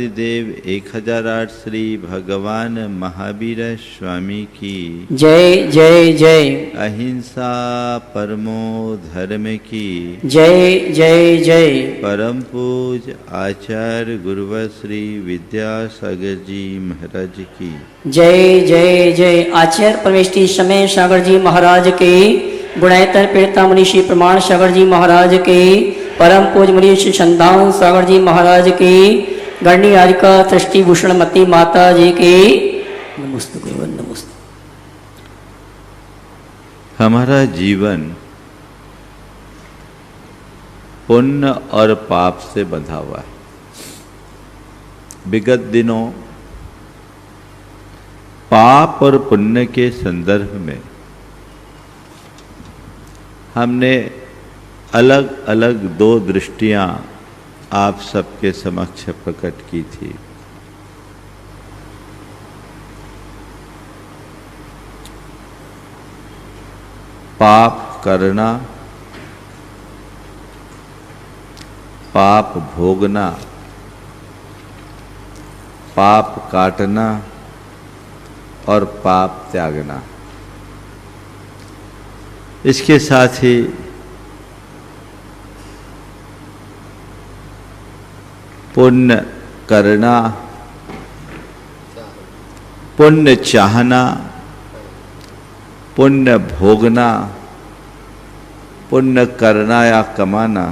देव 1008 श्री भगवान महावीर स्वामी की जय जय जय। अहिंसा परमो धर्म की जय जय जय। परम पूज आचार्य गुरुवर श्री विद्यासागर जी महाराज की जय जय जय। आचार्य परमेष्ठी समय सागर जी महाराज के, गुणायतन पीड़िता मुनिषि प्रमाण सागर जी महाराज के, परम पूज मुनिषि संतान सागर जी महाराज के, गणनी आदिका सृष्टि भूषण मती माता जी की नमस्ते गुरुवन नमस्ते। हमारा जीवन पुण्य और पाप से बंधा हुआ है। विगत दिनों पाप और पुण्य के संदर्भ में हमने अलग अलग दो दृष्टियां आप सबके समक्ष प्रकट की थी। पाप करना, पाप भोगना, पाप काटना और पाप त्यागना। इसके साथ ही पुण्य करना, पुण्य चाहना, पुण्य भोगना, पुण्य करना या कमाना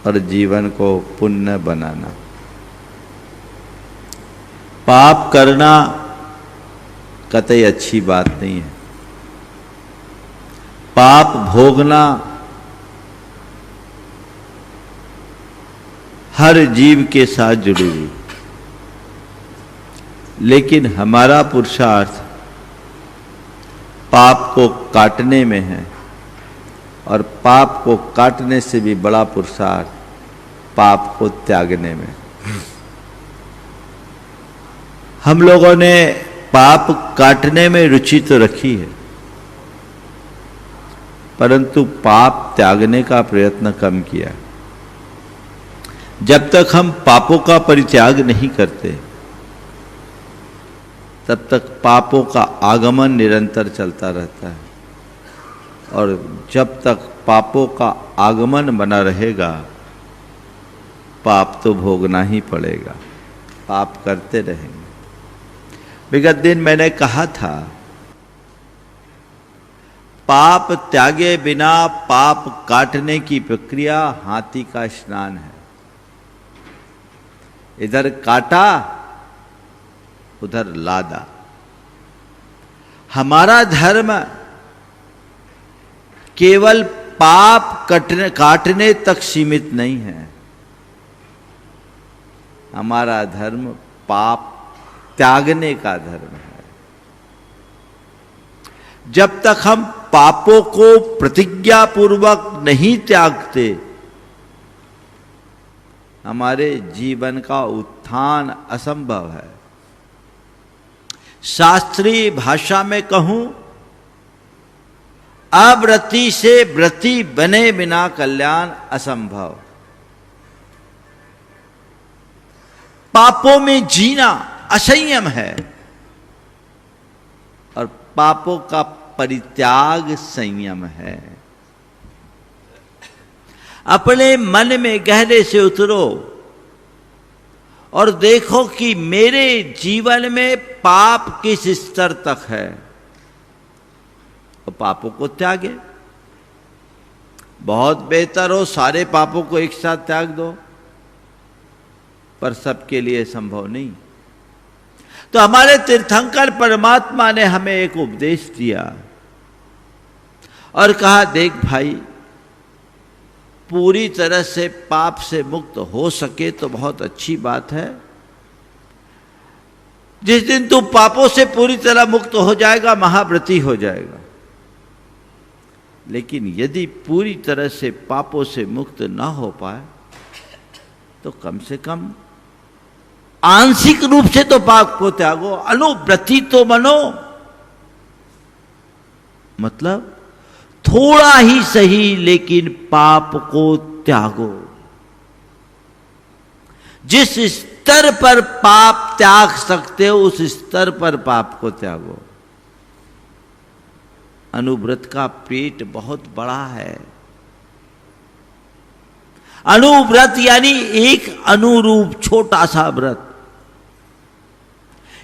और जीवन को पुण्य बनाना। पाप करना कतई अच्छी बात नहीं है। पाप भोगना हर जीव के साथ जुड़ी हुई, लेकिन हमारा पुरुषार्थ पाप को काटने में है और पाप को काटने से भी बड़ा पुरुषार्थ पाप को त्यागने में। हम लोगों ने पाप काटने में रुचि तो रखी है, परंतु पाप त्यागने का प्रयत्न कम किया। जब तक हम पापों का परित्याग नहीं करते तब तक पापों का आगमन निरंतर चलता रहता है, और जब तक पापों का आगमन बना रहेगा पाप तो भोगना ही पड़ेगा, पाप करते रहेंगे। विगत दिन मैंने कहा था, पाप त्यागे बिना पाप काटने की प्रक्रिया हाथी का स्नान है। इधर काटा उधर लादा। हमारा धर्म केवल पाप काटने तक सीमित नहीं है, हमारा धर्म पाप त्यागने का धर्म है। जब तक हम पापों को प्रतिज्ञा पूर्वक नहीं त्यागते, हमारे जीवन का उत्थान असंभव है। शास्त्रीय भाषा में कहूं, अव्रति से व्रति बने बिना कल्याण असंभव। पापों में जीना असंयम है और पापों का परित्याग संयम है। अपने मन में गहरे से उतरो और देखो कि मेरे जीवन में पाप किस स्तर तक है, और पापों को त्यागे। बहुत बेहतर हो सारे पापों को एक साथ त्याग दो, पर सबके लिए संभव नहीं। तो हमारे तीर्थंकर परमात्मा ने हमें एक उपदेश दिया और कहा, देख भाई, पूरी तरह से पाप से मुक्त हो सके तो बहुत अच्छी बात है। जिस दिन तू पापों से पूरी तरह मुक्त हो जाएगा, महाव्रती हो जाएगा। लेकिन यदि पूरी तरह से पापों से मुक्त ना हो पाए तो कम से कम आंशिक रूप से तो पाप को त्यागो। अनुव्रति तो बनो, मतलब थोड़ा ही सही लेकिन पाप को त्यागो। जिस स्तर पर पाप त्याग सकते हो उस स्तर पर पाप को त्यागो। अनुव्रत का पेट बहुत बड़ा है। अनुव्रत यानी एक अनुरूप छोटा सा व्रत।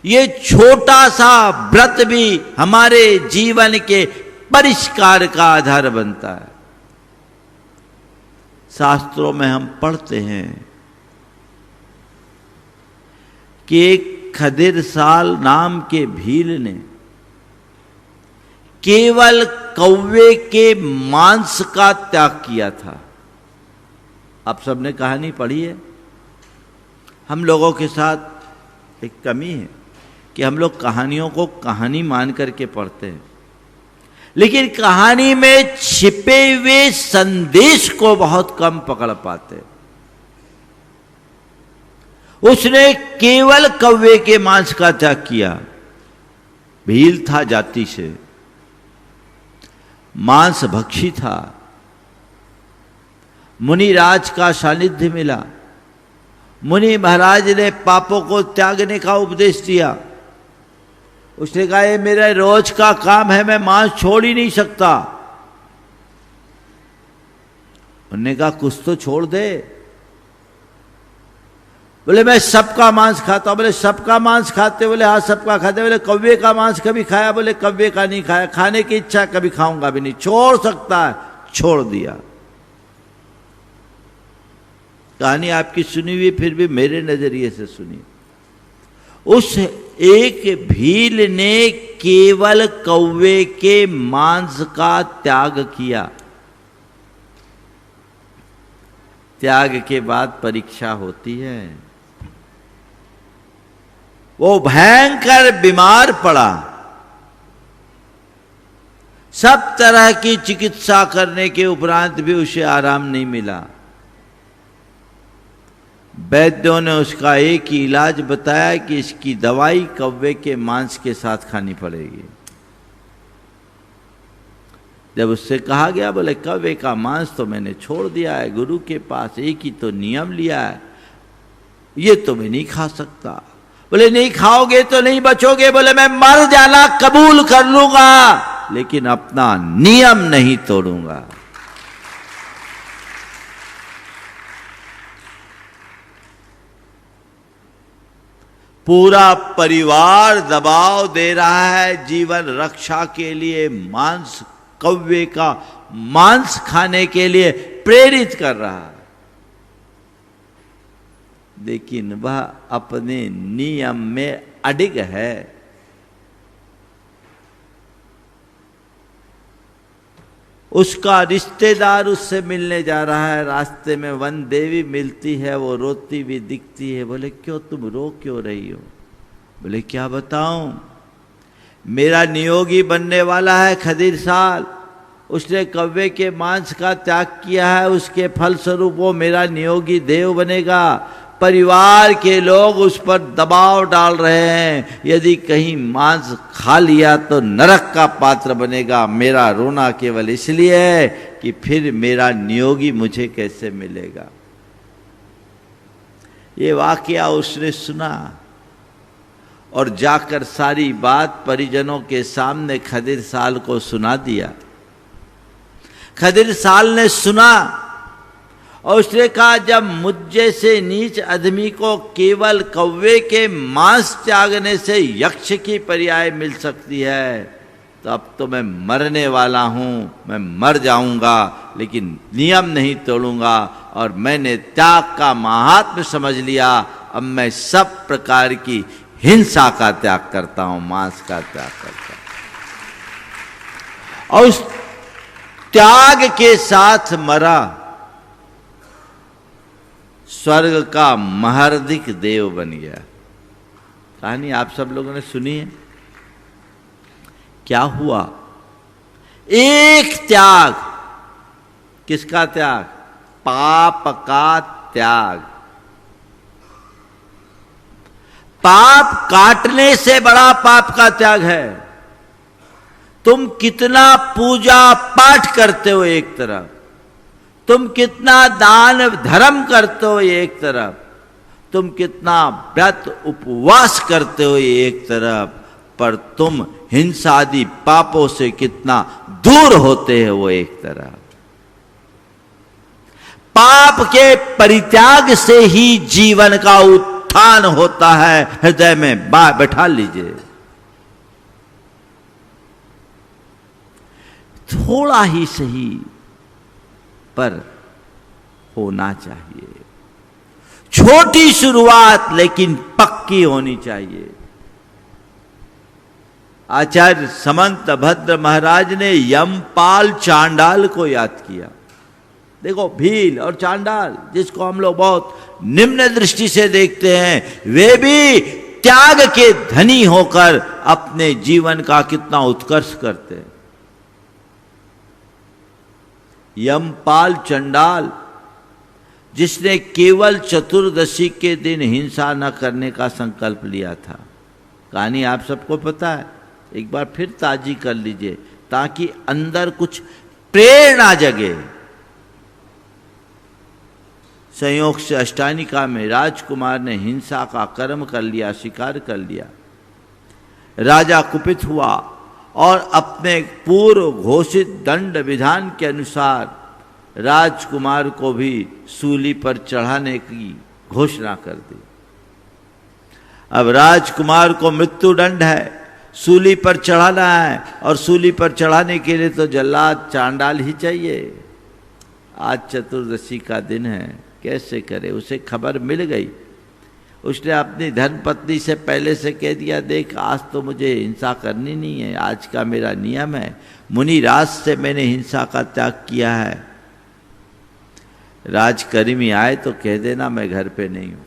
ये छोटा सा व्रत भी हमारे जीवन के परिष्कार का आधार बनता है। शास्त्रों में हम पढ़ते हैं कि एक खदिर साल नाम के भील ने केवल कौवे के मांस का त्याग किया था। आप सबने कहानी पढ़ी है। हम लोगों के साथ एक कमी है कि हम लोग कहानियों को कहानी मान करके पढ़ते हैं, लेकिन कहानी में छिपे हुए संदेश को बहुत कम पकड़ पाते। उसने केवल कौवे के मांस का त्याग किया। भील था जाति से, मांस भक्षी था। मुनिराज का सानिध्य मिला। मुनि महाराज ने पापों को त्यागने का उपदेश दिया। उसने कहा, ये मेरा रोज का काम है, मैं मांस छोड़ ही नहीं सकता। उन्होंने कहा, कुछ तो छोड़ दे। बोले, मैं सबका मांस खाता हूं। बोले, सबका मांस खाते? बोले, हाँ सबका खाते। बोले, कौवे का मांस कभी खाया? बोले, कौवे का नहीं खाया। खाने की इच्छा, कभी खाऊंगा भी नहीं। छोड़ सकता है? छोड़ दिया। कहानी आपकी सुनी हुई, फिर भी मेरे नजरिए से सुनी। उस एक भील ने केवल कौवे के मांस का त्याग किया। त्याग के बाद परीक्षा होती है। वो भयंकर बीमार पड़ा। सब तरह की चिकित्सा करने के उपरांत भी उसे आराम नहीं मिला। वैद्यों ने उसका एक ही इलाज बताया कि इसकी दवाई कौवे के मांस के साथ खानी पड़ेगी। जब उससे कहा गया, बोले कौवे का मांस तो मैंने छोड़ दिया है, गुरु के पास एक ही तो नियम लिया है, ये तो मैं नहीं खा सकता। बोले नहीं खाओगे तो नहीं बचोगे। बोले मैं मर जाना कबूल कर लूंगा, लेकिन अपना नियम नहीं तोड़ूंगा। पूरा परिवार दबाव दे रहा है जीवन रक्षा के लिए, मांस, कौवे का मांस खाने के लिए प्रेरित कर रहा है, लेकिन वह अपने नियम में अडिग है। उसका रिश्तेदार उससे मिलने जा रहा है, रास्ते में वन देवी मिलती है, वो रोती भी दिखती है। बोले क्यों, तुम रो क्यों रही हो? बोले क्या बताऊं, मेरा नियोगी बनने वाला है खदिर साल, उसने कौवे के मांस का त्याग किया है, उसके फलस्वरूप वो मेरा नियोगी देव बनेगा। परिवार के लोग उस पर दबाव डाल रहे हैं, यदि कहीं मांस खा लिया तो नरक का पात्र बनेगा। मेरा रोना केवल इसलिए है कि फिर मेरा नियोगी मुझे कैसे मिलेगा। ये वाकया उसने सुना और जाकर सारी बात परिजनों के सामने खदिर साल को सुना दिया। खदिर साल ने सुना और उसने कहा, जब मुझ जैसे नीच आदमी को केवल कौवे के मांस त्यागने से यक्ष की पर्याय मिल सकती है, तो अब तो मैं मरने वाला हूं, मैं मर जाऊंगा, लेकिन नियम नहीं तोड़ूंगा। और मैंने त्याग का महात्म्य समझ लिया, अब मैं सब प्रकार की हिंसा का त्याग करता हूं, मांस का त्याग करता हूं। और उस त्याग के साथ मरा, स्वर्ग का महारधिक देव बन गया। कहानी आप सब लोगों ने सुनी है। क्या हुआ? एक त्याग। किसका त्याग? पाप का त्याग। पाप काटने से बड़ा पाप का त्याग है। तुम कितना पूजा पाठ करते हो एक तरफ, तुम कितना दान धर्म करते हो एक तरफ, तुम कितना व्रत उपवास करते हो एक तरफ, पर तुम हिंसा आदि पापों से कितना दूर होते हो वो एक तरफ। पाप के परित्याग से ही जीवन का उत्थान होता है। हृदय में बैठा लीजिए। थोड़ा ही सही पर होना चाहिए। छोटी शुरुआत लेकिन पक्की होनी चाहिए। आचार्य समंत भद्र महाराज ने यमपाल चांडाल को याद किया। देखो, भील और चांडाल जिसको हम लोग बहुत निम्न दृष्टि से देखते हैं, वे भी त्याग के धनी होकर अपने जीवन का कितना उत्कर्ष करते हैं। यमपाल चंडाल जिसने केवल चतुर्दशी के दिन हिंसा न करने का संकल्प लिया था। कहानी आप सबको पता है, एक बार फिर ताजी कर लीजिए ताकि अंदर कुछ प्रेरणा जगे। संयोग से अष्टानिका में राजकुमार ने हिंसा का कर्म कर लिया, स्वीकार कर लिया। राजा कुपित हुआ और अपने पूर्व घोषित दंड विधान के अनुसार राजकुमार को भी सूली पर चढ़ाने की घोषणा कर दी। अब राजकुमार को मृत्यु दंड है, सूली पर चढ़ाना है, और सूली पर चढ़ाने के लिए तो जल्लाद चांडाल ही चाहिए। आज चतुर्दशी का दिन है, कैसे करे? उसे खबर मिल गई। उसने अपनी धर्मपत्नी से पहले से कह दिया, देख आज तो मुझे हिंसा करनी नहीं है, आज का मेरा नियम है, मुनि राज से मैंने हिंसा का त्याग किया है। राजकर्मी आए तो कह देना मैं घर पे नहीं हूं।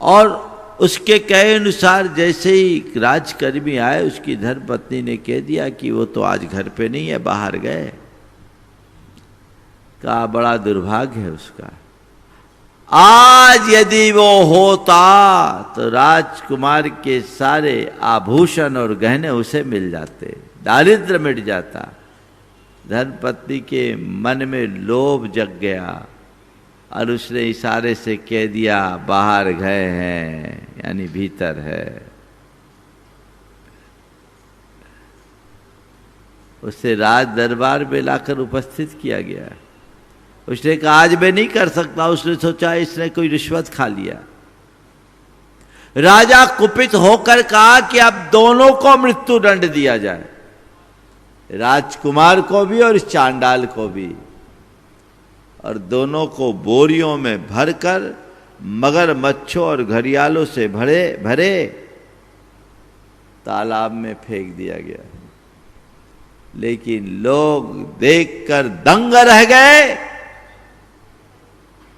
और उसके कहे अनुसार जैसे ही राजकर्मी आए, उसकी धर्मपत्नी ने कह दिया कि वो तो आज घर पे नहीं है, बाहर गए। का बड़ा दुर्भाग्य है उसका। आज यदि वो होता तो राजकुमार के सारे आभूषण और गहने उसे मिल जाते, दारिद्र्य मिट जाता। धर्मपत्नी के मन में लोभ जग गया और उसने इशारे से कह दिया बाहर गए हैं, यानी भीतर है। उसे राज दरबार में लाकर उपस्थित किया गया। उसने कहा आज मैं नहीं कर सकता। उसने सोचा इसने कोई रिश्वत खा लिया। राजा कुपित होकर कहा कि अब दोनों को मृत्यु दंड दिया जाए, राजकुमार को भी और इस चांडाल को भी, और दोनों को बोरियों में भरकर मगरमच्छों और घड़ियालों से भरे तालाब में फेंक दिया गया। लेकिन लोग देखकर दंग रह गए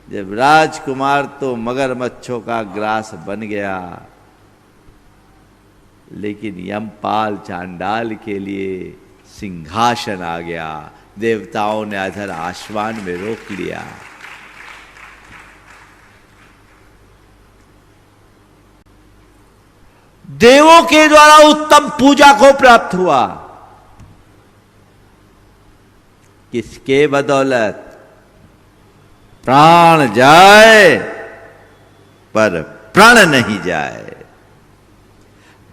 जब राजकुमार तो मगरमच्छों का ग्रास बन गया, लेकिन यमपाल चांडाल के लिए सिंहासन आ गया। देवताओं ने अधर आसमान में रोक लिया। देवों के द्वारा उत्तम पूजा को प्राप्त हुआ। किसके बदौलत? प्राण जाए पर प्रण नहीं जाए।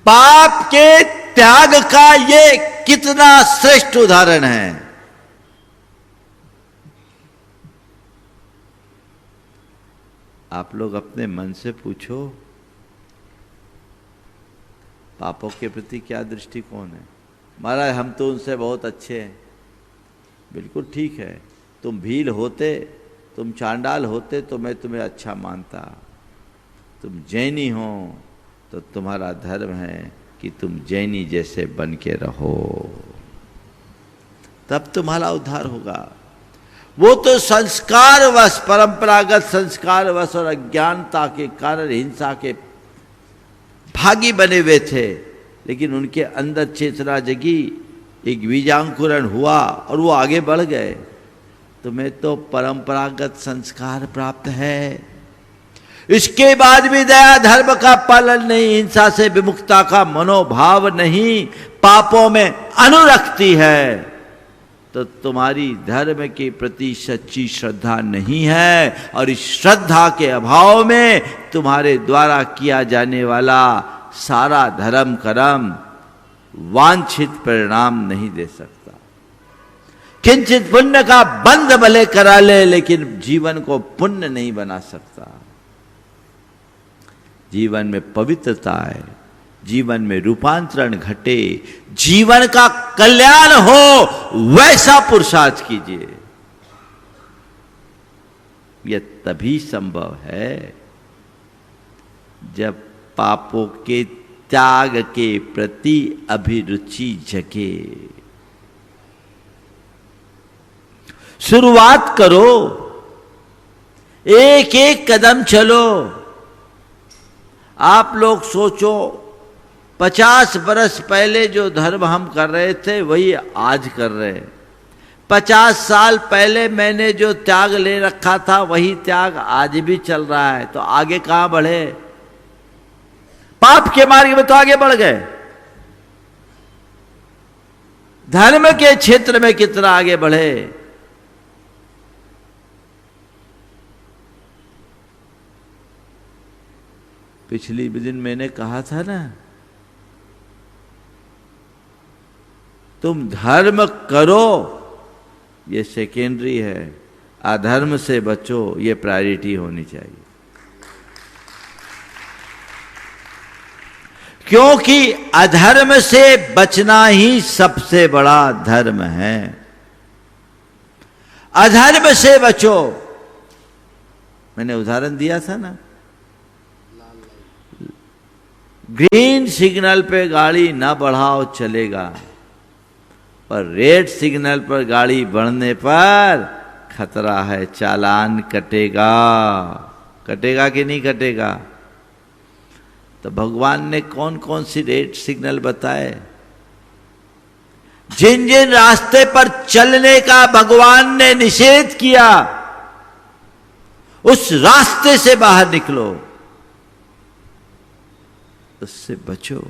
पाप के त्याग का ये कितना श्रेष्ठ उदाहरण है। आप लोग अपने मन से पूछो, पापों के प्रति क्या दृष्टिकोण है? महाराज हम तो उनसे बहुत अच्छे हैं। बिल्कुल ठीक है, तुम भील होते, तुम चांडाल होते तो मैं तुम्हें अच्छा मानता। तुम जैनी हो तो तुम्हारा धर्म है कि तुम जैनी जैसे बन के रहो, तब तुम्हारा उद्धार होगा। वो तो संस्कारवश, परंपरागत संस्कारवश और अज्ञानता के कारण हिंसा के भागी बने हुए थे, लेकिन उनके अंदर चेतना जगी, एक बीजांकुरण हुआ और वो आगे बढ़ गए। तुम्हें तो परंपरागत संस्कार प्राप्त है, इसके बाद भी दया धर्म का पालन नहीं, हिंसा से विमुक्ता का मनोभाव नहीं, पापों में अनुरक्ति है, तो तुम्हारी धर्म के प्रति सच्ची श्रद्धा नहीं है। और इस श्रद्धा के अभाव में तुम्हारे द्वारा किया जाने वाला सारा धर्म कर्म वांछित परिणाम नहीं दे सकता। किंचित पुण्य का बंध भले करा ले, लेकिन जीवन को पुण्य नहीं बना सकता। जीवन में पवित्रता है, जीवन में रूपांतरण घटे, जीवन का कल्याण हो, वैसा पुरुषार्थ कीजिए। यह तभी संभव है जब पापों के त्याग के प्रति अभिरुचि जगे। शुरुआत करो, एक एक कदम चलो। आप लोग सोचो, 50 बरस पहले जो धर्म हम कर रहे थे वही आज कर रहे हैं। 50 साल पहले मैंने जो त्याग ले रखा था वही त्याग आज भी चल रहा है, तो आगे कहां बढ़े? पाप के मार्ग में तो आगे बढ़ गए, धर्म के क्षेत्र में कितना आगे बढ़े? पिछली दिन मैंने कहा था ना, तुम धर्म करो ये सेकेंडरी है, अधर्म से बचो ये प्रायोरिटी होनी चाहिए। क्योंकि अधर्म से बचना ही सबसे बड़ा धर्म है। अधर्म से बचो। मैंने उदाहरण दिया था ना, ग्रीन सिग्नल पे गाड़ी ना बढ़ाओ चलेगा, पर रेड सिग्नल पर गाड़ी बढ़ने पर खतरा है, चालान कटेगा। कटेगा कि नहीं कटेगा? तो भगवान ने कौन कौन सी रेड सिग्नल बताए? जिन जिन रास्ते पर चलने का भगवान ने निषेध किया, उस रास्ते से बाहर निकलो, उससे बचो,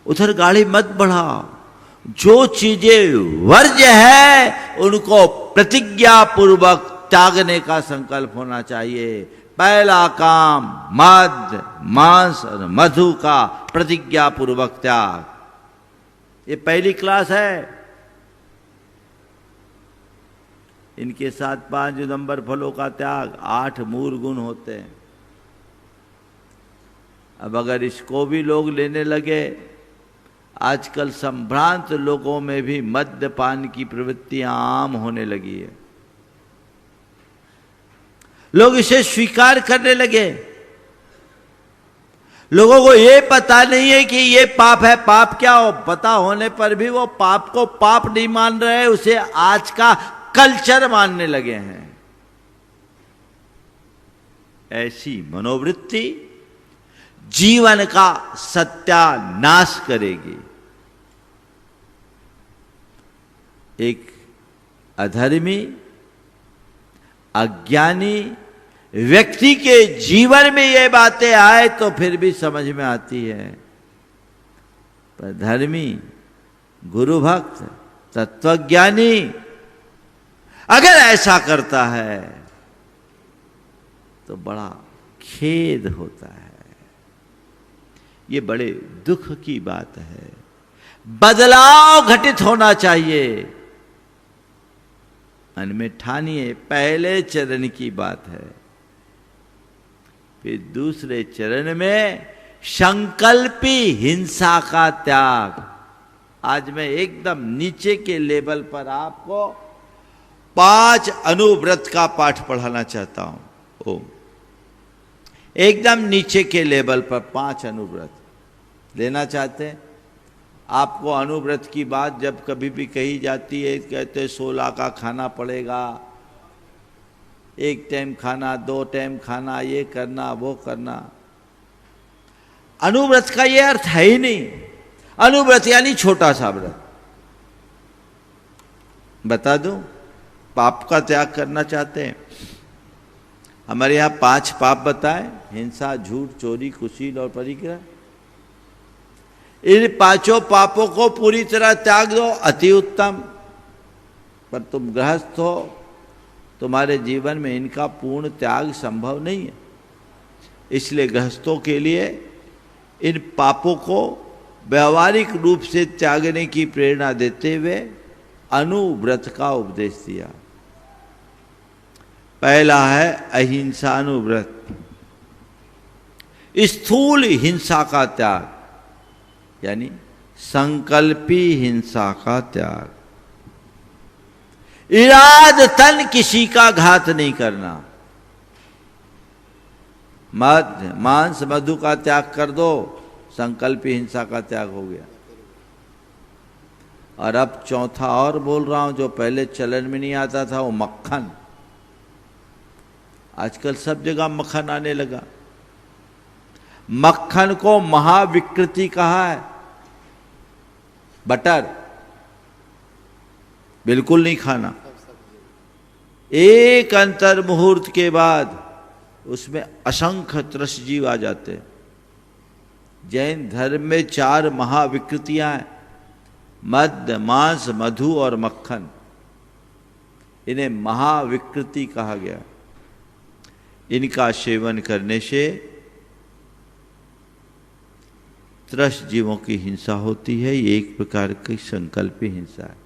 उधर गाड़ी मत बढ़ाओ। जो चीजें वर्ज्य है उनको प्रतिज्ञा पूर्वक त्यागने का संकल्प होना चाहिए। पहला काम मद, मांस और मधु का प्रतिज्ञा पूर्वक त्याग। ये पहली क्लास है। इनके साथ 5 नंबर फलों का त्याग, 8 मूल गुण होते हैं। अब अगर इसको भी लोग लेने लगे, आजकल संभ्रांत लोगों में भी मद्यपान की प्रवृत्तियां आम होने लगी है। लोग इसे स्वीकार करने लगे। लोगों को ये पता नहीं है कि ये पाप है। पाप क्या हो, पता होने पर भी वो पाप को पाप नहीं मान रहे, उसे आज का कल्चर मानने लगे हैं। ऐसी मनोवृत्ति जीवन का सत्यानाश करेगी। एक अधर्मी, अज्ञानी व्यक्ति के जीवन में ये बातें आए तो फिर भी समझ में आती है, पर धर्मी, गुरु भक्त, तत्वज्ञानी अगर ऐसा करता है तो बड़ा खेद होता है। ये बड़े दुख की बात है। बदलाव घटित होना चाहिए। मन में ठानिए, पहले चरण की बात है। फिर दूसरे चरण में संकल्पी हिंसा का त्याग। आज मैं एकदम नीचे के लेवल पर आपको 5 अनुव्रत का पाठ पढ़ाना चाहता हूं। एकदम नीचे के लेवल पर 5 अनुव्रत लेना चाहते हैं। आपको अनुव्रत की बात जब कभी भी कही जाती है, कहते 16 का खाना पड़ेगा, 1 टाइम खाना, 2 टाइम खाना, ये करना वो करना। अनुव्रत का ये अर्थ है ही नहीं। अनुव्रत यानी छोटा सा व्रत। बता दूं, पाप का त्याग करना चाहते हैं, हमारे यहां 5 पाप बताए: हिंसा, झूठ, चोरी, कुशील और परिग्रह। इन 5 पापों को पूरी तरह त्याग दो, अति उत्तम। पर तुम गृहस्थ हो, तुम्हारे जीवन में इनका पूर्ण त्याग संभव नहीं है। इसलिए गृहस्थों के लिए इन पापों को व्यवहारिक रूप से त्यागने की प्रेरणा देते हुए अनुव्रत का उपदेश दिया। पहला है अहिंसानुव्रत, स्थूल हिंसा का त्याग, यानी संकल्पी हिंसा का त्याग। इरादतन किसी का घात नहीं करना। मद, मांस, मधु का त्याग कर दो, संकल्पी हिंसा का त्याग हो गया। और अब चौथा और बोल रहा हूं, जो पहले चलन में नहीं आता था, वो मक्खन। आजकल सब जगह मक्खन आने लगा। मक्खन को महाविकृति कहा है। बटर बिल्कुल नहीं खाना। एक अंतर मुहूर्त के बाद उसमें असंख्य त्रसजीव आ जाते हैं। जैन धर्म में 4 महाविकृतियां हैं: मद, मांस, मधु और मक्खन। इन्हें महाविकृति कहा गया। इनका सेवन करने से त्रस जीवों की हिंसा होती है। ये एक प्रकार की संकल्पी हिंसा है।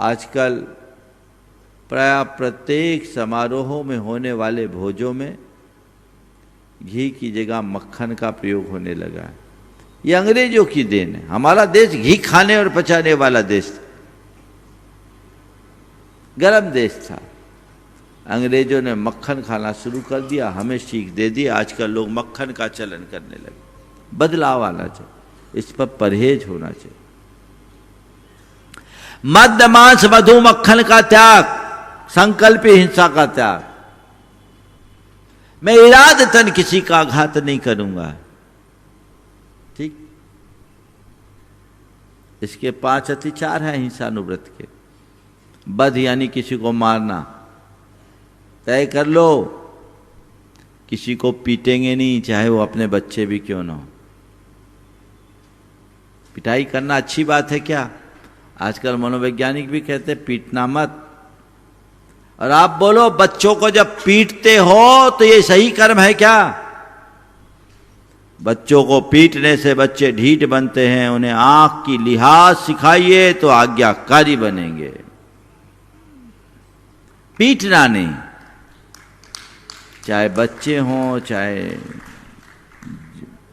आजकल प्राय प्रत्येक समारोहों में होने वाले भोजों में घी की जगह मक्खन का प्रयोग होने लगा है। ये अंग्रेजों की देन है। हमारा देश घी खाने और पचाने वाला देश था, गरम देश था। अंग्रेजों ने मक्खन खाना शुरू कर दिया, हमें सीख दे दी। आजकल लोग मक्खन का चलन करने लगे। बदलाव आना चाहिए, इस पर परहेज होना चाहिए। मद, मांस, मधु, मक्खन का त्याग, संकल्पी हिंसा का त्याग। मैं इरादतन किसी का घात नहीं करूंगा, ठीक। इसके 5 अतिचार हैं हिंसानुव्रत के। वध यानी किसी को मारना, तय कर लो किसी को पीटेंगे नहीं, चाहे वो अपने बच्चे भी क्यों ना हो। पिटाई करना अच्छी बात है क्या? आजकल मनोवैज्ञानिक भी कहते हैं पीटना मत। और आप बोलो बच्चों को जब पीटते हो तो ये सही कर्म है क्या? बच्चों को पीटने से बच्चे ढीठ बनते हैं, उन्हें आंख की लिहाज सिखाइए तो आज्ञाकारी बनेंगे। पीटना नहीं, चाहे बच्चे हों, चाहे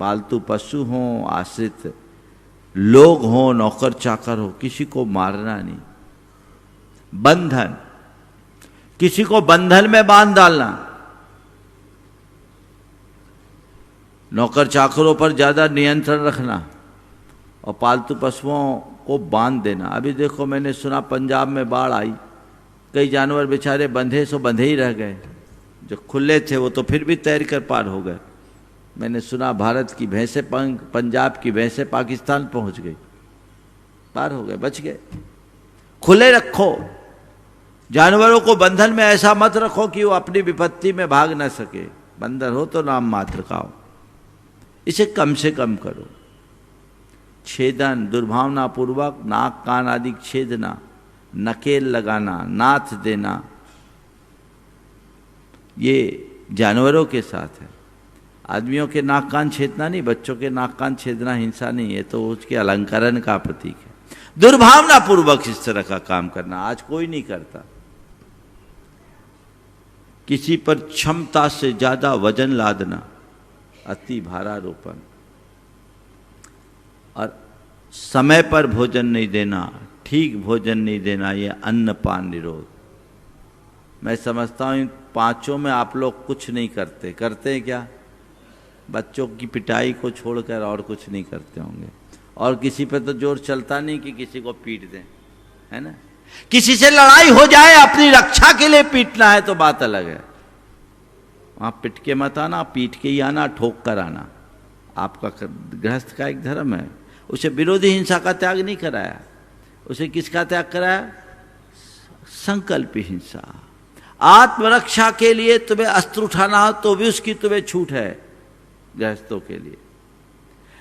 पालतू पशु हों, आश्रित लोग हों, नौकर चाकर हो, किसी को मारना नहीं। बंधन, किसी को बंधन में बांध डालना, नौकर चाकरों पर ज्यादा नियंत्रण रखना और पालतू पशुओं को बांध देना। अभी देखो मैंने सुना पंजाब में बाढ़ आई, कई जानवर बेचारे बंधे सो बंधे ही रह गए, जो खुले थे वो तो फिर भी तैर कर पार हो गए। मैंने सुना भारत की भैंसें, पंजाब की भैंसें पाकिस्तान पहुंच गई, पार हो गए, बच गए। खुले रखो, जानवरों को बंधन में ऐसा मत रखो कि वो अपनी विपत्ति में भाग न सके। बंधन हो तो नाम मात्र का हो, इसे कम से कम करो। छेदन, दुर्भावना पूर्वक नाक कान आदि छेदना, नकेल लगाना, नाथ देना, ये जानवरों के साथ है। आदमियों के नाक कान छेदना नहीं, बच्चों के नाक कान छेदना हिंसा नहीं है, तो उसके अलंकरण का प्रतीक है। दुर्भावना पूर्वक इस तरह का काम करना आज कोई नहीं करता। किसी पर क्षमता से ज्यादा वजन लादना, अति भारारोपण, और समय पर भोजन नहीं देना, ठीक भोजन नहीं देना, ये अन्नपान निरोध। मैं समझता हूं इन पांचों में आप लोग कुछ नहीं करते। करते हैं क्या? बच्चों की पिटाई को छोड़कर और कुछ नहीं करते होंगे। और किसी पे तो जोर चलता नहीं कि किसी को पीट दें, है ना? किसी से लड़ाई हो जाए, अपनी रक्षा के लिए पीटना है तो बात अलग है। वहां पिट के मत आना, पीट के ही आना, ठोक कर आना। आपका गृहस्थ का एक धर्म है, उसे विरोधी हिंसा का त्याग नहीं कराया। उसे किसका त्याग कराया? संकल्प हिंसा। आत्मरक्षा के लिए तुम्हें अस्त्र उठाना हो तो भी उसकी तुम्हें छूट है गृहस्थों के लिए,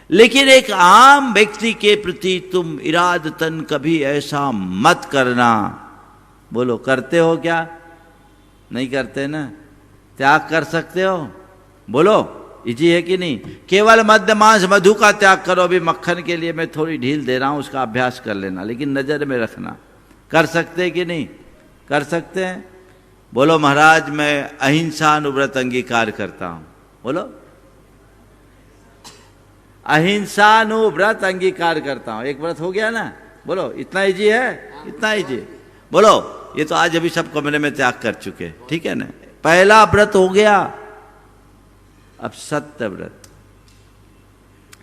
लेकिन एक आम व्यक्ति के प्रति तुम इरादतन कभी ऐसा मत करना। बोलो करते हो क्या? नहीं करते ना? त्याग कर सकते हो? बोलो इजी है कि नहीं? केवल मद्य मांस मधु का त्याग करो। अभी मक्खन के लिए मैं थोड़ी ढील दे रहा हूं, उसका अभ्यास कर लेना, लेकिन नजर में रखना। कर सकते हैं कि नहीं? कर सकते हैं? बोलो महाराज मैं अहिंसा अनुव्रत अंगीकार करता हूं। बोलो अहिंसानुव्रत अंगीकार करता हूं। एक व्रत हो गया ना? बोलो इतना इजी है? इतना इजी? बोलो ये तो आज अभी सब कमरे में त्याग कर चुके, ठीक है ना? पहला व्रत हो गया। अब सत्य व्रत।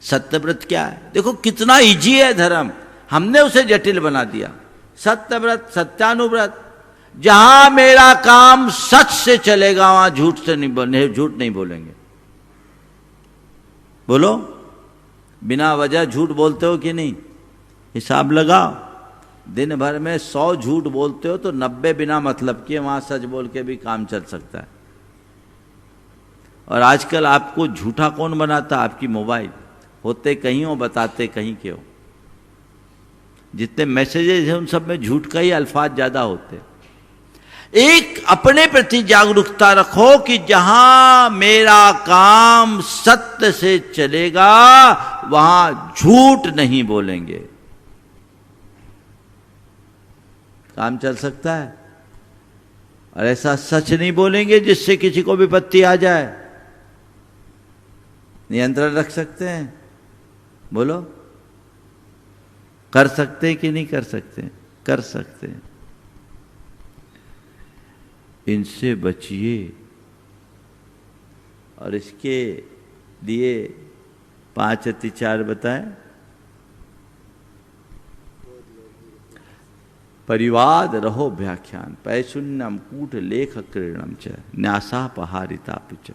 सत्य व्रत क्या है? देखो कितना इजी है धर्म, हमने उसे जटिल बना दिया। सत्य व्रत, सत्यानुव्रत, जहां मेरा काम सच से चलेगा वहां झूठ नहीं बोलेंगे। बोलो बिना वजह झूठ बोलते हो कि नहीं? हिसाब लगाओ, दिन भर में 100 झूठ बोलते हो तो 90 बिना मतलब के, वहां सच बोल के भी काम चल सकता है। और आजकल आपको झूठा कौन बनाता? आपकी मोबाइल। होते कहीं हो, बताते कहीं के हो। जितने मैसेजेस हैं उन सब में झूठ का ही अल्फाज ज्यादा होते। एक अपने प्रति जागरूकता रखो कि जहां मेरा काम सत्य से चलेगा वहां झूठ नहीं बोलेंगे। काम चल सकता है। और ऐसा सच नहीं बोलेंगे जिससे किसी को विपत्ति आ जाए। नियंत्रण रख सकते हैं? बोलो कर सकते हैं कि नहीं कर सकते? कर सकते हैं। इनसे बचिए। और इसके लिए 5 अतिचार बताएं। परिवाद रहो व्याख्यान, पैशून्यम कूट लेख क्रीड़म च न्यासापहारिता पिच।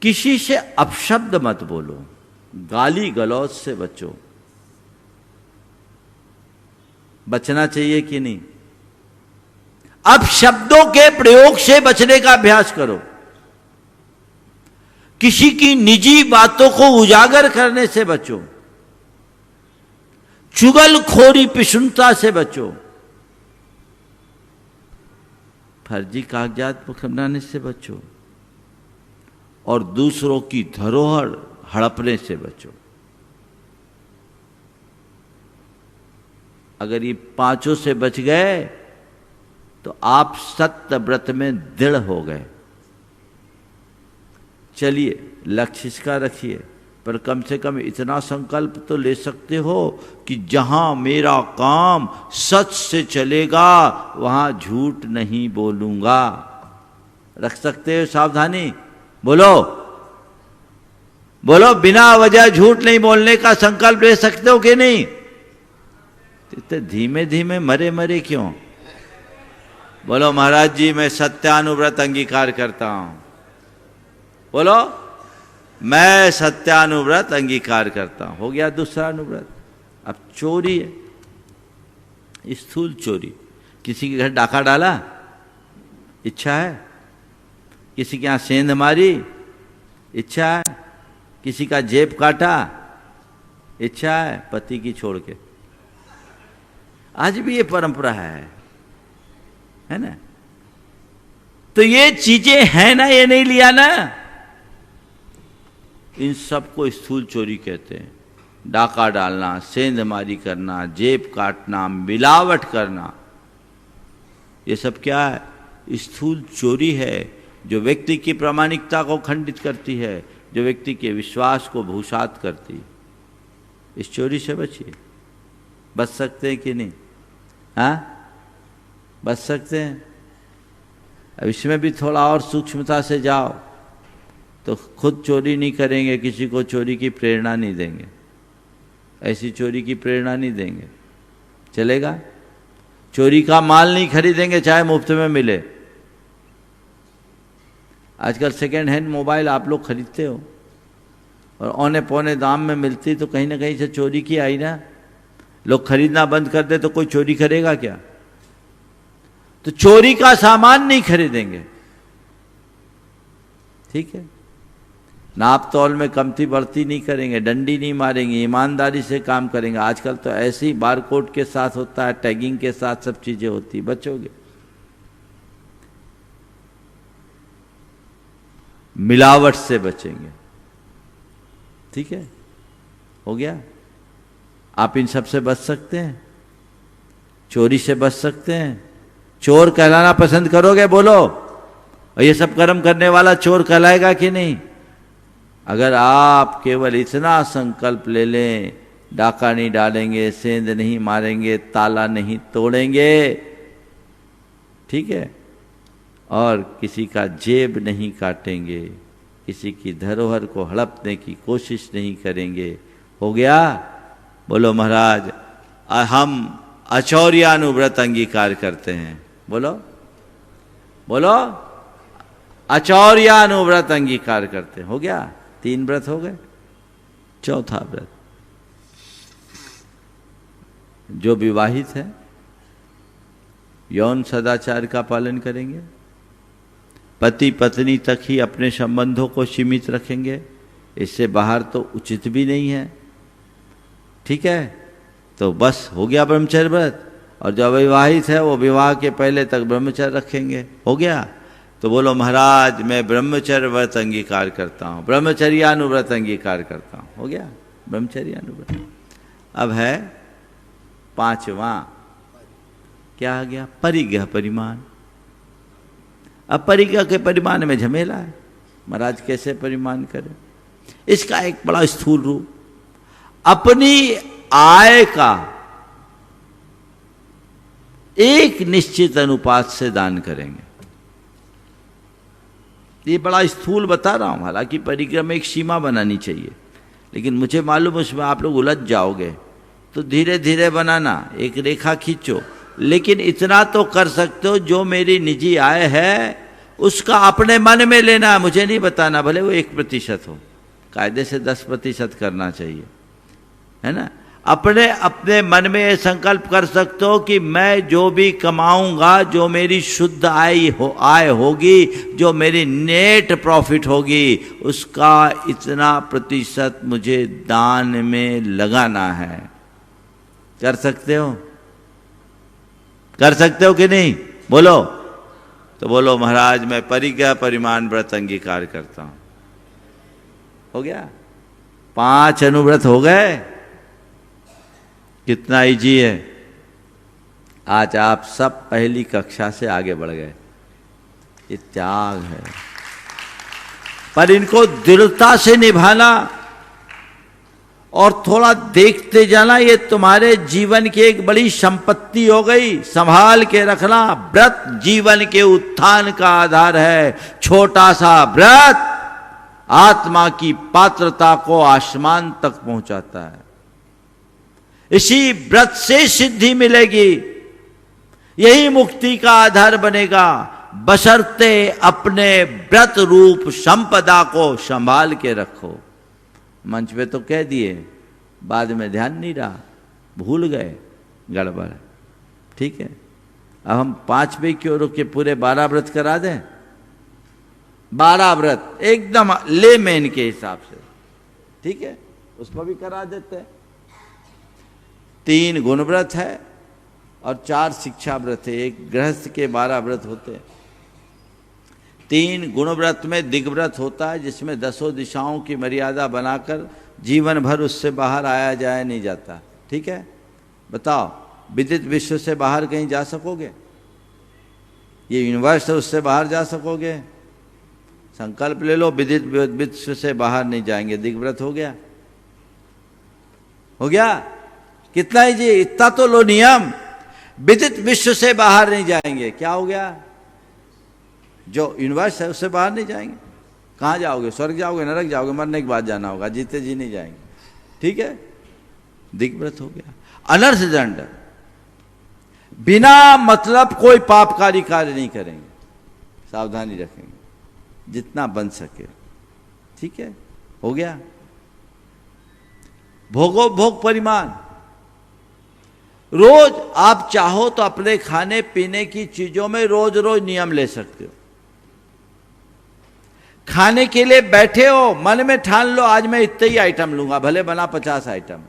किसी से अपशब्द मत बोलो, गाली गलौज से बचो। बचना चाहिए कि नहीं? अब शब्दों के प्रयोग से बचने का अभ्यास करो। किसी की निजी बातों को उजागर करने से बचो। चुगलखोरी पिशुनता से बचो। फर्जी कागजात बनाने से बचो और दूसरों की धरोहर हड़पने से बचो। अगर ये पांचों से बच गए तो आप सत्य व्रत में दृढ़ हो गए। चलिए, लक्ष्य इसका रखिए, पर कम से कम इतना संकल्प तो ले सकते हो कि जहां मेरा काम सच से चलेगा वहां झूठ नहीं बोलूंगा। रख सकते हो सावधानी? बोलो बोलो, बिना वजह झूठ नहीं बोलने का संकल्प ले सकते हो कि नहीं? इतने धीमे धीमे मरे मरे क्यों? बोलो महाराज जी, मैं सत्यानुव्रत अंगीकार करता हूं। बोलो, मैं सत्यानुव्रत अंगीकार करता हूं। हो गया दूसरा अनुव्रत। अब चोरी है, स्थूल चोरी। किसी के घर डाका डाला, इच्छा है? किसी के यहां सेंध मारी, इच्छा है? किसी का जेब काटा, इच्छा है? पति की छोड़ के। आज भी ये परंपरा है ना? तो ये चीजें हैं ना, ये नहीं लिया ना, इन सबको स्थूल चोरी कहते हैं। डाका डालना, सेंधमारी करना, जेब काटना, मिलावट करना, ये सब क्या है? स्थूल चोरी है, जो व्यक्ति की प्रामाणिकता को खंडित करती है, जो व्यक्ति के विश्वास को भूसात करती है। इस चोरी से बचिए। बच सकते हैं कि नहीं? हाँ, बच सकते हैं। अब इसमें भी थोड़ा और सूक्ष्मता से जाओ तो खुद चोरी नहीं करेंगे, किसी को चोरी की प्रेरणा नहीं देंगे, ऐसी चोरी की प्रेरणा नहीं देंगे। चलेगा? चोरी का माल नहीं खरीदेंगे चाहे मुफ्त में मिले। आजकल सेकेंड हैंड मोबाइल आप लोग खरीदते हो और औने पौने दाम में मिलती, तो कहीं ना कहीं से चोरी की आई ना। लोग खरीदना बंद कर दे तो कोई चोरी करेगा क्या? तो चोरी का सामान नहीं खरीदेंगे, ठीक है? नाप तौल में कमती बढ़ती नहीं करेंगे, डंडी नहीं मारेंगे, ईमानदारी से काम करेंगे। आजकल तो ऐसे ही बारकोड के साथ होता है, टैगिंग के साथ सब चीजें होती, बचोगे। मिलावट से बचेंगे, ठीक है? हो गया? आप इन सब से बच सकते हैं, चोरी से बच सकते हैं। चोर कहलाना पसंद करोगे? बोलो। और ये सब कर्म करने वाला चोर कहलाएगा कि नहीं? अगर आप केवल इतना संकल्प ले लें, डाका नहीं डालेंगे, सेंध नहीं मारेंगे, ताला नहीं तोड़ेंगे, ठीक है, और किसी का जेब नहीं काटेंगे, किसी की धरोहर को हड़पने की कोशिश नहीं करेंगे, हो गया? बोलो महाराज, हम अचौर्यानुव्रत अंगीकार करते हैं। बोलो बोलो, अचौर्यानुव्रत अंगीकार करते हैं। हो गया? 3 व्रत हो गए। चौथा व्रत, जो विवाहित है यौन सदाचार का पालन करेंगे, पति पत्नी तक ही अपने संबंधों को सीमित रखेंगे, इससे बाहर तो उचित भी नहीं है, ठीक है? तो बस हो गया ब्रह्मचर्य व्रत। और जो अविवाहित है वो विवाह के पहले तक ब्रह्मचर्य रखेंगे। हो गया? तो बोलो महाराज, मैं ब्रह्मचर्य व्रत अंगीकार करता हूँ, ब्रह्मचर्यानुव्रत अंगीकार करता हूँ। हो गया? ब्रह्मचर्यानुव्रत। अब है 5वां, क्या आ गया? परिग्रह परिमाण। अब परिग्रह के परिमाण में झमेला है, महाराज कैसे परिमाण करें? इसका एक बड़ा स्थूल रूप, अपनी आय का एक निश्चित अनुपात से दान करेंगे। ये बड़ा स्थूल बता रहा हूं, हालांकि परिग्रह में एक सीमा बनानी चाहिए, लेकिन मुझे मालूम उसमें आप लोग उलझ जाओगे, तो धीरे धीरे बनाना, एक रेखा खींचो। लेकिन इतना तो कर सकते हो, जो मेरी निजी आय है उसका अपने मन में लेना, मुझे नहीं बताना, भले वो 1% हो, कायदे से 10% करना चाहिए, है ना? अपने अपने मन में ये संकल्प कर सकते हो कि मैं जो भी कमाऊंगा, जो मेरी शुद्ध आय होगी, जो मेरी नेट प्रॉफिट होगी, उसका इतना प्रतिशत मुझे दान में लगाना है। कर सकते हो? कर सकते हो कि नहीं? बोलो। तो बोलो महाराज मैं परिज्ञा परिमाण व्रत अंगीकार करता हूं। हो गया? 5 अनुव्रत हो गए। कितना इजी है। आज आप सब पहली कक्षा से आगे बढ़ गए। ये त्याग है, पर इनको दृढ़ता से निभाना और थोड़ा देखते जाना, ये तुम्हारे जीवन की एक बड़ी संपत्ति हो गई। संभाल के रखना। व्रत जीवन के उत्थान का आधार है। छोटा सा व्रत आत्मा की पात्रता को आसमान तक पहुंचाता है। इसी व्रत से सिद्धि मिलेगी, यही मुक्ति का आधार बनेगा, बशर्ते अपने व्रत रूप संपदा को संभाल के रखो। मंच पे तो कह दिए, बाद में ध्यान नहीं रहा, भूल गए, गड़बड़। ठीक है, अब हम 5 पे क्यों रुके, पूरे 12 व्रत करा दें। 12 व्रत एकदम लेमेन के हिसाब से, ठीक है, उसको भी करा देते हैं। 3 गुण व्रत है और 4 शिक्षा व्रत है। एक गृहस्थ के 12 व्रत होते हैं। 3 गुण व्रत में दिग्व्रत होता है, जिसमें 10 दिशाओं की मर्यादा बनाकर जीवन भर उससे बाहर आया जाया नहीं जाता। ठीक है, बताओ विदित विश्व से बाहर कहीं जा सकोगे? ये यूनिवर्स है, उससे बाहर जा सकोगे? संकल्प ले लो, विदित विश्व से बाहर नहीं जाएंगे। दिग्व्रत हो गया? हो गया? कितना ही जी, इतना तो लो नियम। विदित विश्व से बाहर नहीं जाएंगे, क्या हो गया? जो यूनिवर्स है उससे बाहर नहीं जाएंगे। कहाँ जाओगे? स्वर्ग जाओगे, नरक जाओगे? मरने के बाद जाना होगा, जीते जी नहीं जाएंगे। ठीक है, दिग्व्रत हो गया। अनर्थ दंड, बिना मतलब कोई पापकारी कार्य नहीं करेंगे, सावधानी रखेंगे जितना बन सके। ठीक है, हो गया। भोगो भोग परिमाण, रोज आप चाहो तो अपने खाने पीने की चीजों में रोज रोज नियम ले सकते हो। खाने के लिए बैठे हो, मन में ठान लो आज मैं इतने ही आइटम लूंगा, भले बना 50 आइटम,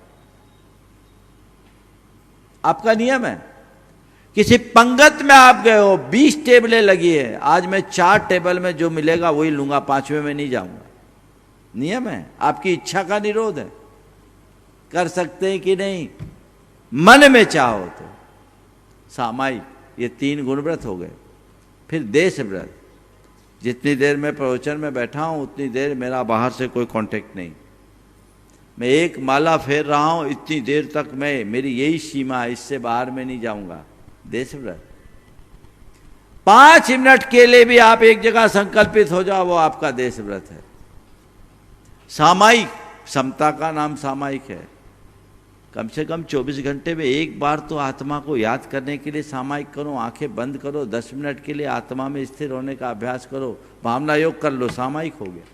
आपका नियम है। किसी पंगत में आप गए हो, 20 टेबलें लगी है, आज मैं 4 टेबल में जो मिलेगा वही लूंगा, 5वें में नहीं जाऊंगा। नियम है, आपकी इच्छा का निरोध है। कर सकते हैं कि नहीं? मन में चाहो तो। सामायिक, ये 3 गुण व्रत हो गए। फिर देश व्रत, जितनी देर मैं प्रवचन में बैठा हूं उतनी देर मेरा बाहर से कोई कांटेक्ट नहीं। मैं एक माला फेर रहा हूं, इतनी देर तक मैं, मेरी यही सीमा है, इससे बाहर में नहीं जाऊंगा। देश व्रत। 5 मिनट के लिए भी आप एक जगह संकल्पित हो जाओ, वो आपका देश व्रत है। सामायिक, समता का नाम सामायिक है। कम से कम 24 घंटे में एक बार तो आत्मा को याद करने के लिए सामायिक करो। आंखें बंद करो, 10 मिनट के लिए आत्मा में स्थिर होने का अभ्यास करो, भावना योग कर लो, सामायिक हो गया।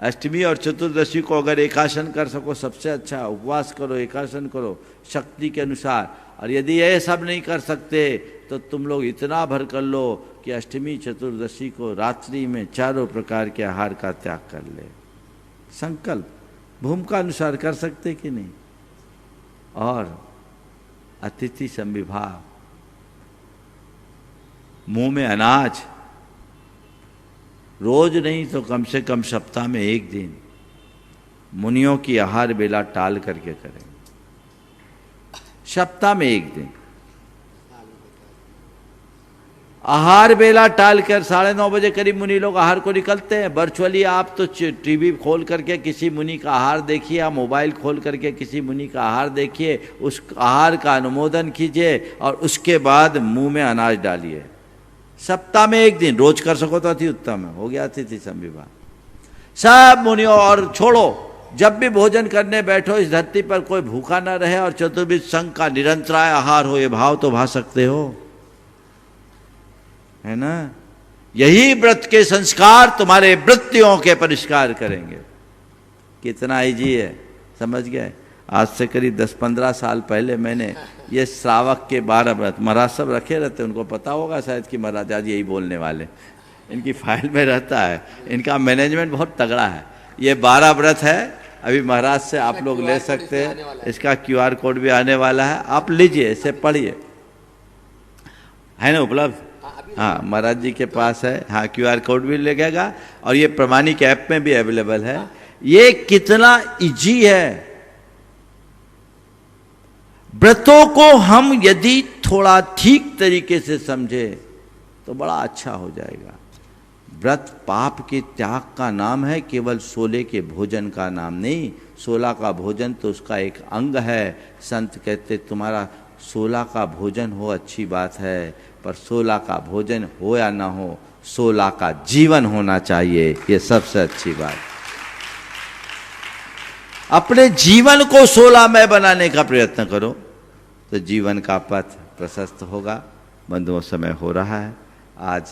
अष्टमी और चतुर्दशी को अगर एकासन कर सको सबसे अच्छा, उपवास करो, एकासन करो शक्ति के अनुसार। और यदि ये सब नहीं कर सकते तो तुम लोग इतना भर कर लो कि अष्टमी चतुर्दशी को रात्रि में 4 प्रकार के आहार का त्याग कर ले। संकल्प भूमिका अनुसार कर सकते कि नहीं? और अतिथि संविभाग, मुंह में अनाज, रोज नहीं तो कम से कम सप्ताह में 1 दिन मुनियों की आहार बेला टाल करके करें। सप्ताह में 1 दिन आहार बेला टाल कर 9:30 बजे करीब मुनि लोग आहार को निकलते हैं। वर्चुअली आप तो टीवी खोल करके किसी मुनि का आहार देखिए, या मोबाइल खोल करके किसी मुनि का आहार देखिए, उस आहार का अनुमोदन कीजिए और उसके बाद मुंह में अनाज डालिए। सप्ताह में 1 दिन, रोज कर सको तो अति उत्तम है। हो गया अतिथि संविभाग। सब मुनियों, और छोड़ो, जब भी भोजन करने बैठो इस धरती पर कोई भूखा ना रहे और चतुर्विध संघ का निरंतराय आहार हो, ये भाव तो भा सकते हो, है ना? यही व्रत के संस्कार तुम्हारे वृत्तियों के परिष्कार करेंगे। कितना इजी है, समझ गए? आज से करीब 10-15 साल पहले मैंने ये श्रावक के 12 व्रत, महाराज सब रखे रहते, उनको पता होगा शायद कि महाराज आज यही बोलने वाले, इनकी फाइल में रहता है, इनका मैनेजमेंट बहुत तगड़ा है। ये 12 व्रत है, अभी महाराज से आप लोग ले सकते हैं, इसका QR कोड भी आने वाला है, आप लीजिए, इसे पढ़िए, है ना उपलब्ध? हाँ, महाराज जी के पास है, हाँ QR कोड भी लगेगा और ये प्रमाणिक ऐप में भी अवेलेबल है। ये कितना इजी है। व्रतों को हम यदि थोड़ा ठीक तरीके से समझे तो बड़ा अच्छा हो जाएगा। व्रत पाप के त्याग का नाम है, केवल 16 के भोजन का नाम नहीं। 16 का भोजन तो उसका एक अंग है। संत कहते तुम्हारा 16 का भोजन हो अच्छी बात है, पर 16 का भोजन हो या ना हो, 16 का जीवन होना चाहिए, ये सबसे अच्छी बात। अपने जीवन को 16मय बनाने का प्रयत्न करो तो जीवन का पथ प्रशस्त होगा। बंधुओं, समय हो रहा है। आज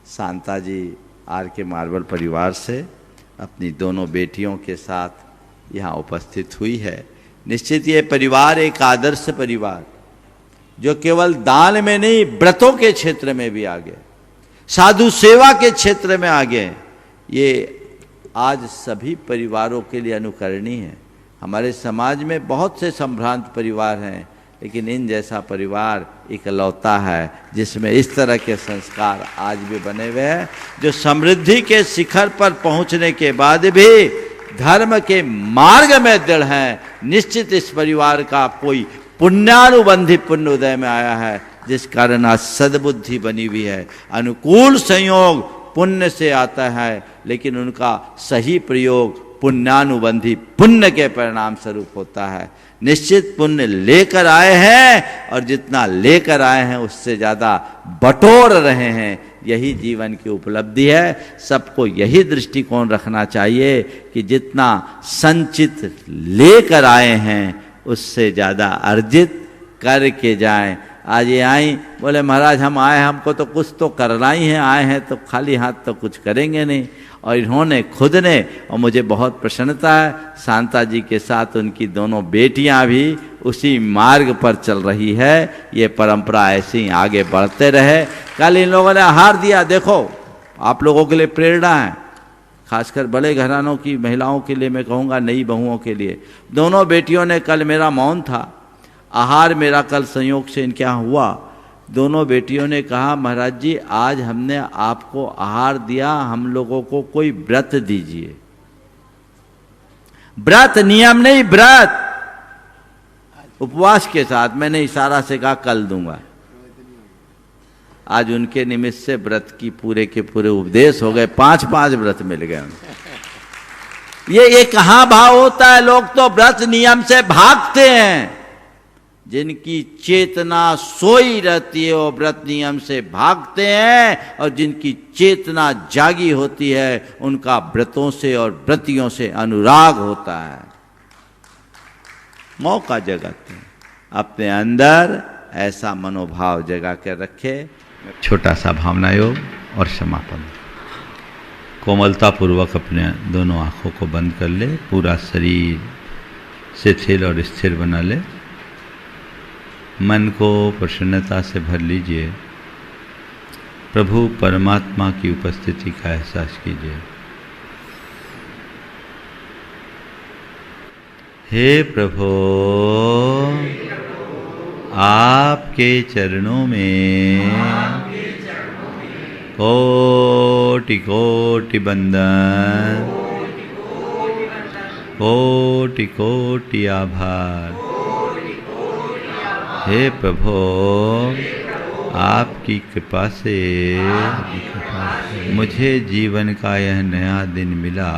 शांता जी RK मार्बल परिवार से अपनी दोनों बेटियों के साथ यहाँ उपस्थित हुई है। निश्चित ये परिवार एक आदर्श परिवार, जो केवल दान में नहीं, व्रतों के क्षेत्र में भी आगे, साधु सेवा के क्षेत्र में आगे। ये आज सभी परिवारों के लिए अनुकरणीय है। हमारे समाज में बहुत से संभ्रांत परिवार हैं, लेकिन इन जैसा परिवार इकलौता है जिसमें इस तरह के संस्कार आज भी बने हुए हैं, जो समृद्धि के शिखर पर पहुंचने के बाद भी धर्म के मार्ग में दृढ़ हैं। निश्चित इस परिवार का कोई पुण्यानुबंधी पुण्य उदय में आया है, जिस कारण आज सद्बुद्धि बनी हुई है। अनुकूल संयोग पुण्य से आता है, लेकिन उनका सही प्रयोग पुण्यानुबंधी पुण्य के परिणाम स्वरूप होता है। निश्चित पुण्य लेकर आए हैं, और जितना लेकर आए हैं उससे ज़्यादा बटोर रहे हैं। यही जीवन की उपलब्धि है। सबको यही दृष्टिकोण रखना चाहिए कि जितना संचित लेकर आए हैं उससे ज़्यादा अर्जित करके जाएं। आज ये आई, बोले महाराज हम आए, हमको तो कुछ तो करना ही है, आए हैं तो खाली हाथ तो कुछ करेंगे नहीं। और इन्होंने खुद ने, और मुझे बहुत प्रसन्नता है, शांता जी के साथ उनकी दोनों बेटियां भी उसी मार्ग पर चल रही है। ये परंपरा ऐसे ही आगे बढ़ते रहे। कल इन लोगों ने आहार दिया, देखो आप लोगों के लिए प्रेरणा है, खासकर बड़े घरानों की महिलाओं के लिए, मैं कहूँगा नई बहुओं के लिए। दोनों बेटियों ने, कल मेरा मौन था, आहार मेरा कल संयोग से इनके यहाँ हुआ। दोनों बेटियों ने कहा महाराज जी आज हमने आपको आहार दिया, हम लोगों को कोई व्रत दीजिए। व्रत नियम नहीं, व्रत उपवास के साथ। मैंने इशारा से कहा कल दूंगा। आज उनके निमित्त से व्रत की पूरे के पूरे उपदेश हो गए, 5-5 व्रत मिल गए उनको। ये कहाँ भाव होता है? लोग तो व्रत नियम से भागते हैं। जिनकी चेतना सोई रहती है वो व्रत नियम से भागते हैं, और जिनकी चेतना जागी होती है उनका व्रतों से और व्रतियों से अनुराग होता है। मौका जगाते हैं, अपने अंदर ऐसा मनोभाव जगा कर रखे। छोटा सा भावना योग और समापन। कोमलता पूर्वक अपने दोनों आंखों को बंद कर ले, पूरा शरीर शिथिल और स्थिर बना ले। मन को प्रसन्नता से भर लीजिए। प्रभु परमात्मा की उपस्थिति का एहसास कीजिए। हे प्रभु, आपके चरणों में कोटि कोटि बंदन, कोटि कोटि आभार। हे प्रभु, आपकी कृपा से मुझे जीवन का यह नया दिन मिला।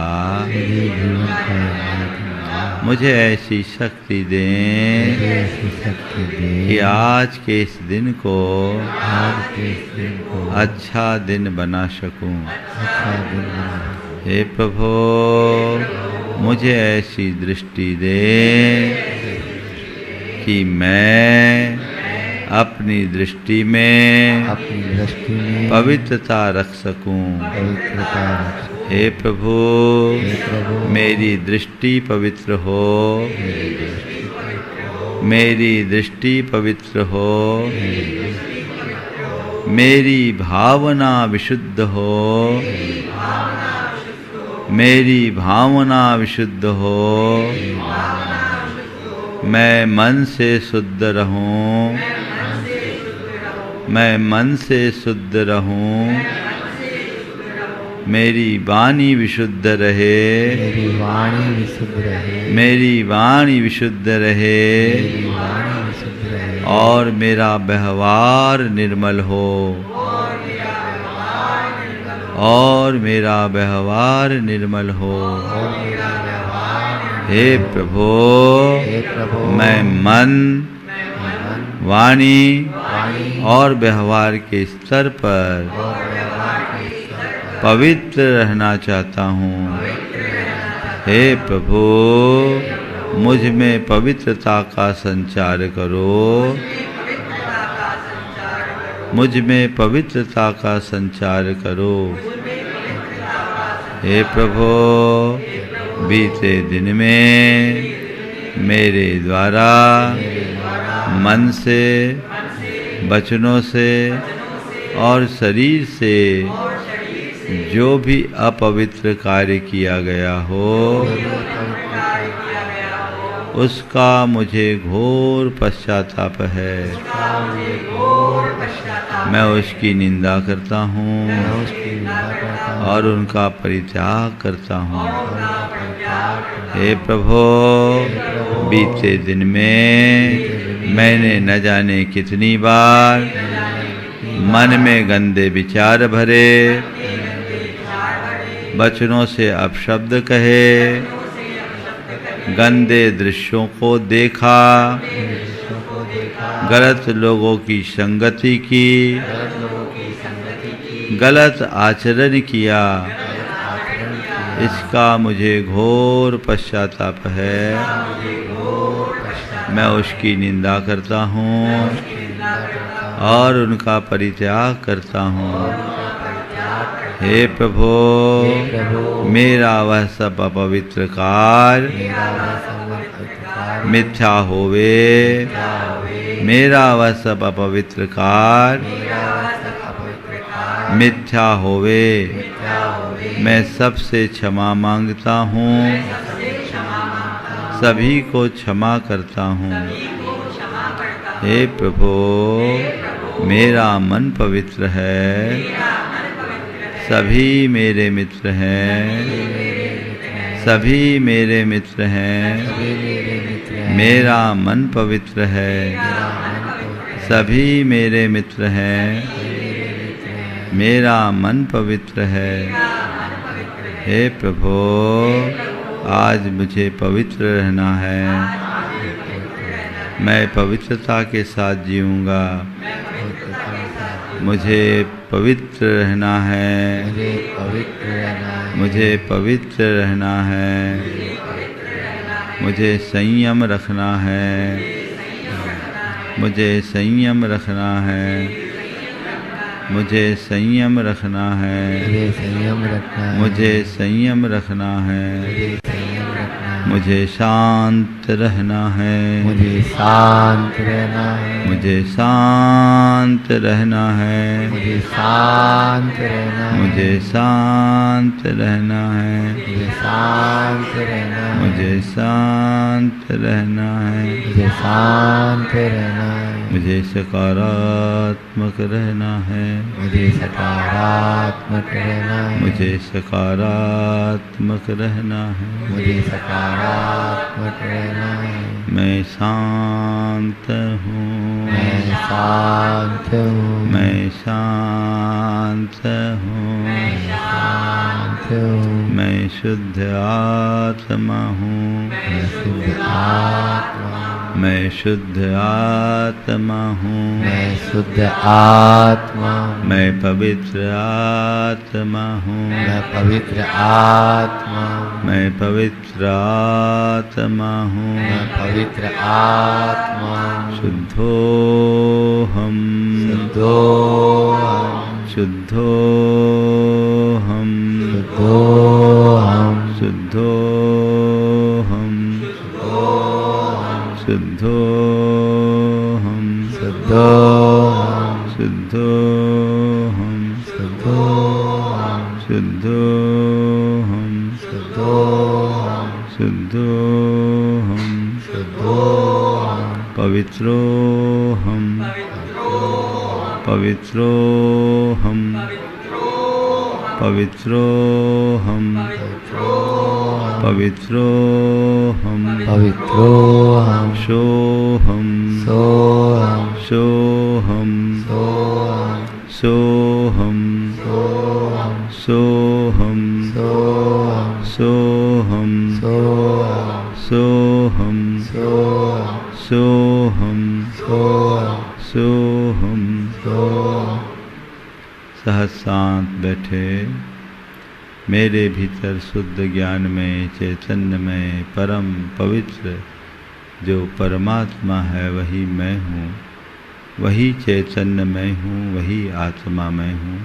मुझे ऐसी शक्ति दें कि आज के इस दिन को अच्छा दिन बना सकूं। हे प्रभु, मुझे ऐसी दृष्टि दें कि मैं अपनी दृष्टि में पवित्रता रख सकूं। हे प्रभु, मेरी दृष्टि पवित्र हो, मेरी दृष्टि पवित्र हो, मेरी भावना विशुद्ध हो, मेरी भावना विशुद्ध हो, मैं मन से शुद्ध रहूं, मैं मन से शुद्ध रहूं, मेरी वाणी विशुद्ध रहे, मेरी वाणी विशुद्ध रहे, मेरी वाणी विशुद्ध रहे, मेरी वाणी विशुद्ध रहे, और मेरा व्यवहार निर्मल हो, और मेरा व्यवहार निर्मल हो। हे प्रभु, हे प्रभु, मैं मन, वाणी और व्यवहार के स्तर पर पवित्र रहना चाहता हूँ। हे प्रभु, मुझ में पवित्रता का संचार करो, मुझ में पवित्रता का संचार करो। हे प्रभु, बीते दिन में मेरे द्वारा मन से, वचनों से और शरीर से जो भी अपवित्र कार्य किया गया हो, उसका मुझे घोर पश्चाताप है। मैं उसकी निंदा करता हूँ और उनका परित्याग करता हूँ। हे प्रभु, बीते दिन में मैंने न जाने कितनी बार मन में गंदे विचार भरे, वचनों से अपशब्द कहे, गंदे दृश्यों को देखा, गलत लोगों की संगति की, गलत आचरण किया, इसका मुझे घोर पश्चाताप है। मैं उसकी निंदा करता हूँ और उनका परित्याग करता हूँ। हे प्रभु, मेरा वह सब अपवित्र कार्य मिथ्या होवे, मेरा वह सब अपवित्र कार्य मिथ्या होवे। मैं सबसे क्षमा मांगता हूँ, सभी को क्षमा करता हूँ। हे प्रभु, मेरा मन पवित्र है, सभी मेरे मित्र हैं, सभी मेरे मित्र हैं। मेरा मन पवित्र है, सभी मेरे मित्र हैं, मेरा मन पवित्र है। हे प्रभु, आज मुझे पवित्र रहना है, मैं पवित्रता के साथ जीऊँगा। मुझे पवित्र रहना है, मुझे पवित्र रहना है, मुझे संयम रखना है, मुझे संयम रखना है, मुझे संयम रखना है, मुझे संयम रखना है, मुझे शांत रहना है, मुझे शांत रहना है, मुझे शांत रहना है, मुझे शांत रहना है, मुझे शांत रहना है, मुझे शांत रहना है, मुझे शांत रहना है, मुझे शांत रहना है, मुझे सकारात्मक रहना है, मुझे सकारात्मक रहना है, मुझे सकारात्मक रहना है। मुझे सकारात्मक रहना है। मैं शांत हूँ, मैं शांत हूँ, मैं शांत हूँ, मैं शांत सत्य हूँ। मैं शुद्ध आत्मा हूँ। मैं शुद्ध आत्मा हूँ। मैं शुद्ध आत्मा हूँ। मैं शुद्ध आत्मा हूँ। मैं पवित्र आत्मा हूँ। मैं पवित्र आत्मा हूँ। मैं पवित्र आत्मा हूँ। मैं पवित्र आत्मा हूँ। शुद्धोहम शुद्धोहम शुद्धोहम शुद्धोहम शुद्धोहम शुद्धोहम शुद्धोहम शुद्धोहम शुद्धोहम शुद्धोहम शुद्धोहम शुद्धोहम शुद्धोहम पवित्रोहम पवित्रोहम पवित्रोहम पवित्रोहम पवित्रोहम सोहम सोहम सोहम सोहम सोहम सोहम सोहम सोहम सोहम सोहम सोहम सोहम सोहम सोहम सहसांत बैठे। मेरे भीतर शुद्ध ज्ञान में चैतन्य में परम पवित्र जो परमात्मा है वही मैं हूँ। वही चैतन्य मैं हूँ। वही आत्मा मैं हूँ।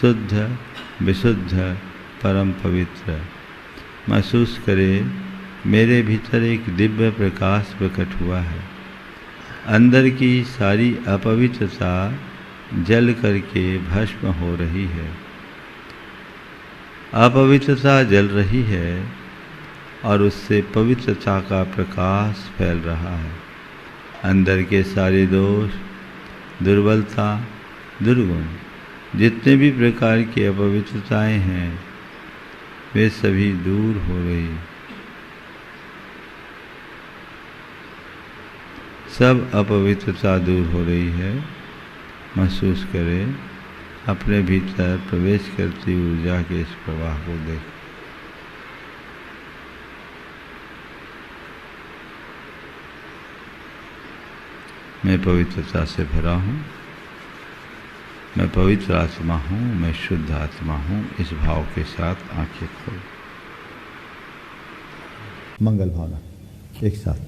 शुद्ध विशुद्ध परम पवित्र। महसूस करे मेरे भीतर एक दिव्य प्रकाश प्रकट हुआ है। अंदर की सारी अपवित्रता जल करके भस्म हो रही है। अपवित्रता जल रही है और उससे पवित्रता का प्रकाश फैल रहा है। अंदर के सारे दोष, दुर्बलता, दुर्गुण, जितने भी प्रकार की अपवित्रताएं हैं वे सभी दूर हो रही। सब अपवित्रता दूर हो रही है। महसूस करें अपने भीतर प्रवेश करती ऊर्जा के इस प्रवाह को देख। मैं पवित्रता से भरा हूँ। मैं पवित्र आत्मा हूँ। मैं शुद्ध आत्मा हूँ। इस भाव के साथ आंखें खोलो। मंगल भावना एक साथ।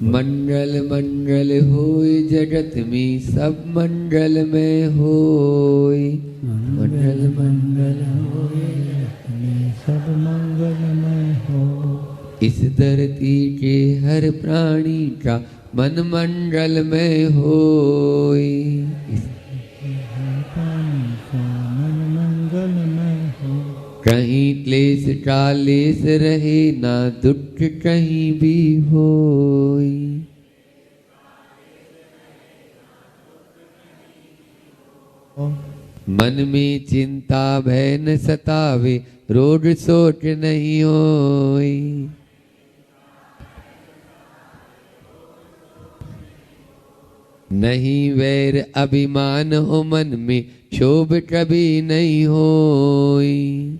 मंगल मंगल होय जगत में सब मंगल में होय। मंगल मंगल होय जगत में सब मंगल में हो। इस धरती के हर प्राणी का मन मंगल में होय। इस प्राणी का मन मंगल में हो। कहीं क्लेश कालेश रहे ना दुख कहीं भी होय। मन में चिंता भय न सतावे रोग शोक नहीं होय। नहीं वैर अभिमान हो मन में क्षोभ कभी नहीं होय।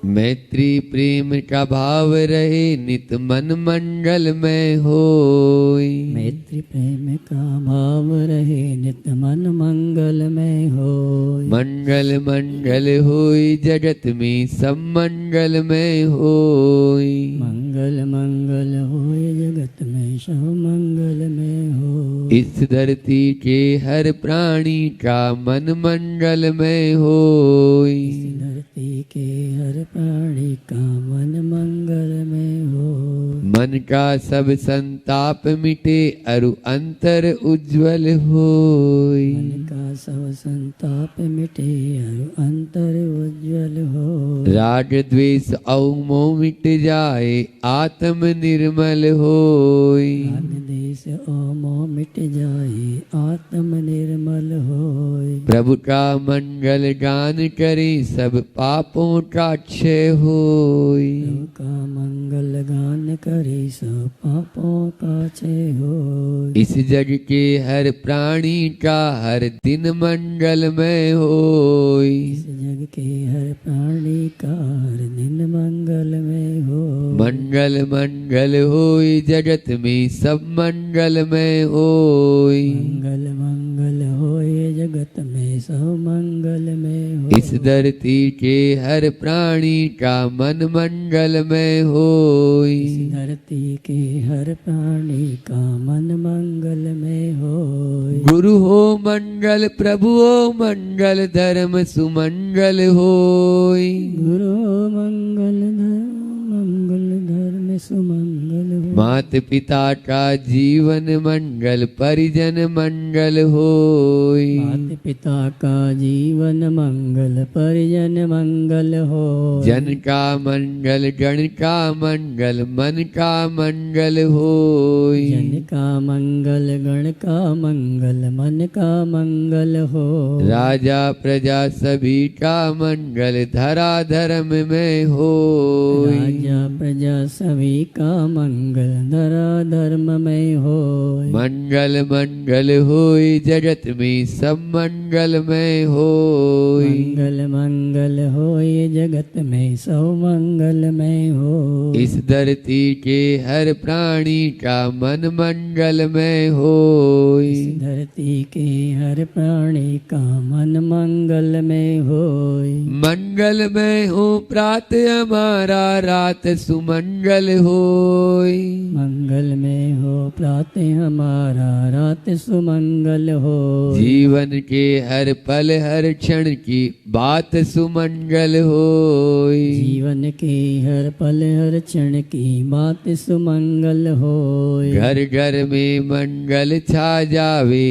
मैत्री प्रेम का भाव रहे नित मन मंगल में होय। मैत्री प्रेम का भाव रहे नित मन मंगल में होय। मंगल मंगल होय जगत में सब मंगल में होय। मंगल मंगल होय जगत में सब मंगल में होय। इस धरती के हर प्राणी का मन मंगल में होय। इस धरती के हर प्राणी का मन मंगल में होय। मन का सब संताप मिटे अरु अंतर उज्ज्वल होय। मन का सब संताप मिटे और अंतर उज्ज्वल हो। राग द्वेष और मोह मिट जाए आत्म निर्मल होय। राग द्वेष और मोह मिट जाए आत्म निर्मल होय। प्रभु का मंगल गान करे सब पापों का क्षय होय। प्रभु का मंगल गान करे सब पापों का क्षय होय। इस जग के हर प्राणी का हर दिन मंगलमय होय। इस जग के हर प्राणी का हर दिन मंगलमय होय। मंगल मंगल होय जगत में सब मंगलमय होय। मंगल मंगल होय जगत में सब मंगलमय होय। इस धरती के हर प्राणी का मन मंगलमय होय। इस धरती के हर प्राणी का मन मंगलमय होय। गुरु हो मंगल प्रभु हो मंगल धर्म सुमंगल होय। गुरु मंगल धर्म सुमंगल होय। मात पिता का जीवन मंगल परिजन मंगल होय। माता पिता का जीवन मंगल परिजन मंगल होय। जन का मंगल गण का मंगल मन का मंगल होय। जन का मंगल गण का मंगल मन का मंगल होय। राजा प्रजा सभी का मंगल धरा धर्म में होय। राजा प्रजा सभी का मंगल धरा धर्म में होय। मंगल मंगल होय जगत में सब मंगलमय होय। मंगल मंगल होय जगत में सब मंगलमय होय। इस धरती के हर प्राणी का मन मंगलमय होय। इस धरती के हर प्राणी का मन मंगलमय होय। मंगलमय हो प्रात हमारा रात सुमंगल होय। मंगल में हो प्रातः हमारा रात सुमंगल हो। जीवन के हर पल हर क्षण की बात सुमंगल होय। जीवन के हर पल हर क्षण की बात सुमंगल हो। घर घर में मंगल छा जावे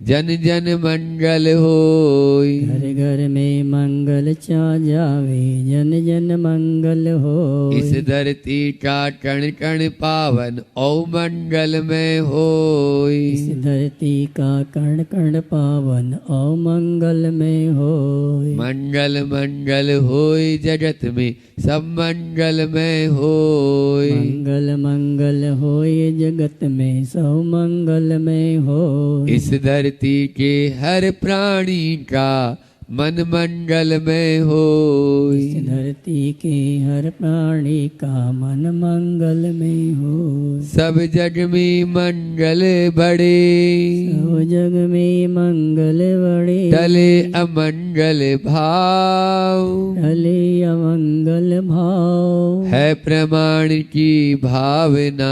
जन जन मंगल होय। घर घर में मंगल छा जावे जन जन मंगल हो। इस धरती का कण कण पावन औ मंगल में होय। इस धरती का कण कण पावन और मंगल में होय। मंगल मंगल होय जगत में सब मंगल में होय। मंगल मंगल होय जगत में सब मंगल में होय। इस धरती के हर प्राणी का मन मंगल में होय। इस धरती के हर प्राणी का मन मंगल में हो। सब जग में मंगल बड़े सब जग में मंगल बड़े टले अमंगल भाव। टले अमंगल भाव है प्रमाण की भावना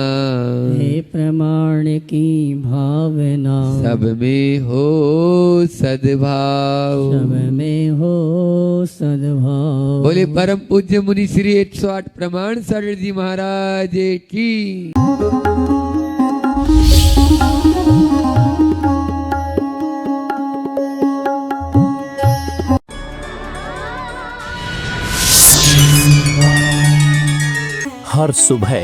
हे प्रमाण की भावना सब में हो सद्भाव। सब में हो सद्भाव। बोले परम पूज्य मुनि श्री 108 प्रमाण सागर जी महाराज की। हर सुबह